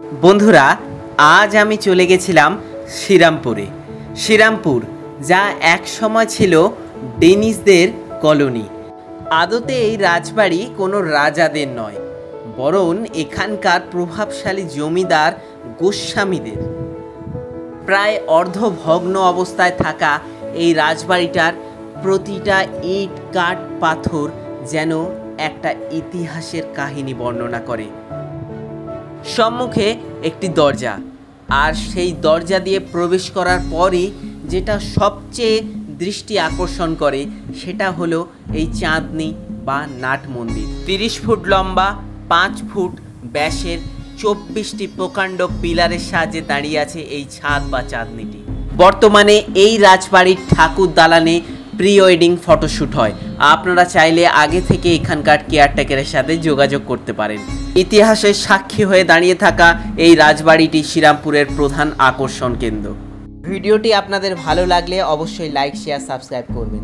বন্ধুরা, আজ আমি চলে গেছিলাম শ্রীরামপুরে। শ্রীরামপুর যা এক সময় ছিল ডেনিশদের কলোনি। আদতে এই রাজবাড়ি কোনো রাজাদের নয়, বরং এখানকার প্রভাবশালী জমিদার গোস্বামীদের। প্রায় অর্ধভগ্ন অবস্থায় থাকা এই রাজবাড়িটার প্রতিটা ইট কাঠ পাথর যেন একটা ইতিহাসের কাহিনী বর্ণনা করে। সম্মুখে একটি দরজা, আর সেই দরজা দিয়ে প্রবেশ করার পরই যেটা সবচেয়ে দৃষ্টি আকর্ষণ করে সেটা হলো এই চাঁদনি বা নাট মন্দির। 30 ফুট লম্বা, 5 ফুট ব্যাসের 24টি প্রকাণ্ড পিলারের সাহায্যে দাঁড়িয়ে আছে এই ছাদ বা চাঁদনিটি। বর্তমানে এই রাজবাড়ির ঠাকুর দালানে প্রি ওয়েডিং ফটোশ্যুট হয়। আপনারা চাইলে আগে থেকে এখানকার কেয়ারটেকারের সাথে যোগাযোগ করতে পারেন। ইতিহাসের সাক্ষী হয়ে দাঁড়িয়ে থাকা এই রাজবাড়িটি শ্রীরামপুরের প্রধান আকর্ষণ কেন্দ্র। ভিডিওটি আপনাদের ভালো লাগলে অবশ্যই লাইক, শেয়ার, সাবস্ক্রাইব করবেন।